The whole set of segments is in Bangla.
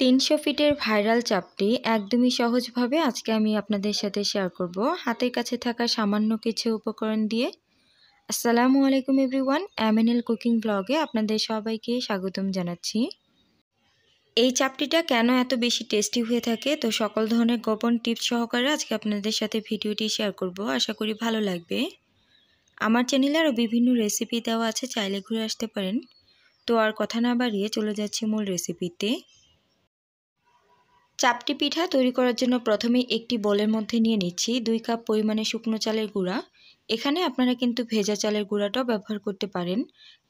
300 ফিটের ভাইরাল চাপটি একদমই সহজভাবে আজকে আমি আপনাদের সাথে শেয়ার করব হাতের কাছে থাকা সামান্য কিছু উপকরণ দিয়ে। আসসালামু আলাইকুম এভরিওয়ান, এমএনএল কুকিং ব্লগে আপনাদের সবাইকে স্বাগতম জানাচ্ছি। এই চাপটিটা কেন এত বেশি টেস্টি হয়ে থাকে, তো সকল ধরনের গোপন টিপস সহকারে আজকে আপনাদের সাথে ভিডিওটি শেয়ার করব। আশা করি ভালো লাগবে। আমার চ্যানেলে আরও বিভিন্ন রেসিপি দেওয়া আছে, চাইলে ঘুরে আসতে পারেন। তো আর কথা না বাড়িয়ে চলে যাচ্ছি মূল রেসিপিতে। চাপটি পিঠা তৈরি করার জন্য প্রথমেই একটি বোলের মধ্যে নিয়ে নিচ্ছি 2 কাপ পরিমাণে শুকনো চালের গুঁড়া। এখানে আপনারা কিন্তু ভেজা চালের গুঁড়াটাও ব্যবহার করতে পারেন।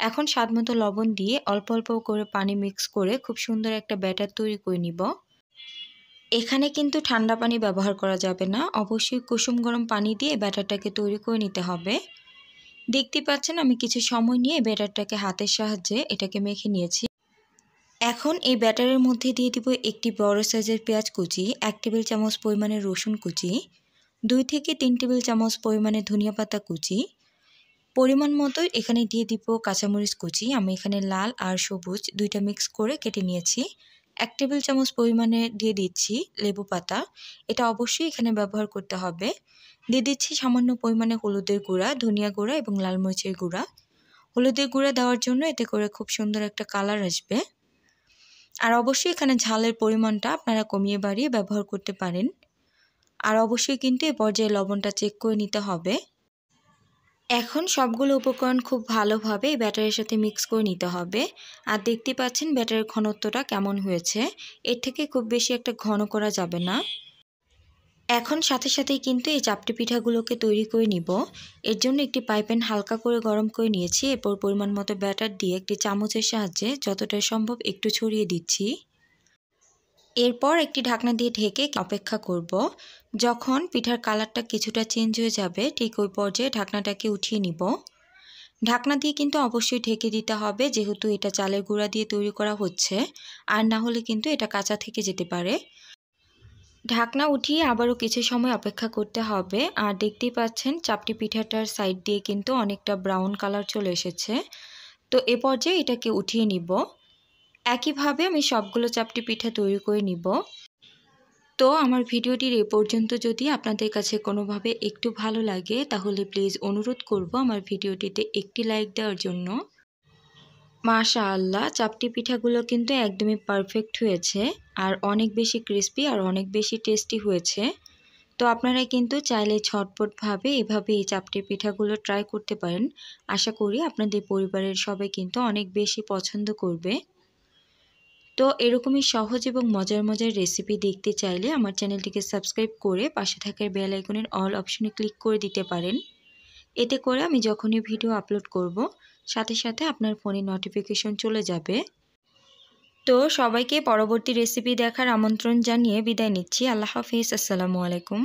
এখন স্বাদমতো লবণ দিয়ে অল্প অল্প করে পানি মিক্স করে খুব সুন্দর একটা ব্যাটার তৈরি করে নিব। এখানে কিন্তু ঠান্ডা পানি ব্যবহার করা যাবে না, অবশ্যই কুসুম গরম পানি দিয়ে ব্যাটারটাকে তৈরি করে নিতে হবে। দেখতে পাচ্ছেন আমি কিছু সময় নিয়ে ব্যাটারটাকে হাতের সাহায্যে এটাকে মেখে নিয়েছি। এখন এই ব্যাটারের মধ্যে দিয়ে দিব একটি বড় সাইজের পেঁয়াজ কুচি, 1 টেবিল চামচ পরিমাণে রসুন কুচি, 2 থেকে 3 টেবিল চামচ পরিমাণে ধনিয়া পাতা কুচি, পরিমাণ মতো এখানে দিয়ে দিব কাঁচামরিচ কুচি। আমি এখানে লাল আর সবুজ দুইটা মিক্স করে কেটে নিয়েছি। 1 টেবিল চামচ পরিমাণে দিয়ে দিচ্ছি লেবু পাতা, এটা অবশ্যই এখানে ব্যবহার করতে হবে। দিয়ে দিচ্ছি সামান্য পরিমাণে হলুদের গুঁড়া, ধনিয়া গুঁড়া এবং লাল মরিচের গুঁড়া। হলুদের গুঁড়া দেওয়ার জন্য এতে করে খুব সুন্দর একটা কালার আসবে। আর অবশ্যই এখানে ঝালের পরিমাণটা আপনারা কমিয়ে বাড়িয়ে ব্যবহার করতে পারেন। আর অবশ্যই কিন্তু এই পর্যায়ে লবণটা চেক করে নিতে হবে। এখন সবগুলো উপকরণ খুব ভালোভাবে এই ব্যাটারের সাথে মিক্স করে নিতে হবে। আর দেখতে পাচ্ছেন ব্যাটারের ঘনত্বটা কেমন হয়েছে, এর থেকে খুব বেশি একটা ঘন করা যাবে না। এখন সাথে সাথেই কিন্তু এই চাপটি পিঠাগুলোকে তৈরি করে নিব। এর জন্য একটি পাইপ্যান হালকা করে গরম করে নিয়েছি। এরপর পরিমাণ মতো ব্যাটার দিয়ে একটি চামচের সাহায্যে যতটা সম্ভব একটু ছড়িয়ে দিচ্ছি। এরপর একটি ঢাকনা দিয়ে ঢেকে অপেক্ষা করব। যখন পিঠার কালারটা কিছুটা চেঞ্জ হয়ে যাবে ঠিক ওই পর্যায়ে ঢাকনাটাকে উঠিয়ে নিব। ঢাকনা দিয়ে কিন্তু অবশ্যই ঢেকে দিতে হবে, যেহেতু এটা চালের গুঁড়া দিয়ে তৈরি করা হচ্ছে, আর না হলে কিন্তু এটা কাঁচা থেকে যেতে পারে। ঢাকনা উঠিয়ে আবারও কিছু সময় অপেক্ষা করতে হবে। আর দেখতেই পাচ্ছেন চাপটি পিঠাটার সাইড দিয়ে কিন্তু অনেকটা ব্রাউন কালার চলে এসেছে। তো এ পর্যায়ে এটাকে উঠিয়ে নিব। একইভাবে আমি সবগুলো চাপটি পিঠা তৈরি করে নিব। তো আমার ভিডিওটির এ পর্যন্ত যদি আপনাদের কাছে কোনোভাবে একটু ভালো লাগে, তাহলে প্লিজ অনুরোধ করব আমার ভিডিওটিতে একটি লাইক দেওয়ার জন্য। মাশাআল্লাহ, চাপটি পিঠাগুলো কিন্তু একদমই পারফেক্ট হয়েছে আর অনেক বেশি ক্রিস্পি আর অনেক বেশি টেস্টি হয়েছে। তো আপনারা কিন্তু চাইলে ঝটপটভাবে এভাবে এই চাপটি পিঠাগুলো ট্রাই করতে পারেন। আশা করি আপনাদের পরিবারের সবাই কিন্তু অনেক বেশি পছন্দ করবে। তো এরকমই সহজ এবং মজার মজার রেসিপি দেখতে চাইলে আমার চ্যানেলটিকে সাবস্ক্রাইব করে পাশে থাকা বেল আইকনের অল অপশনে ক্লিক করে দিতে পারেন। এতে করে আমি যখনই ভিডিও আপলোড করব সাথে সাথে আপনার ফোনে নোটিফিকেশন চলে যাবে। তো সবাইকে পরবর্তী রেসিপি দেখার আমন্ত্রণ জানিয়ে বিদায় নিচ্ছি। আল্লাহ হাফিজ, আসসালামু আলাইকুম।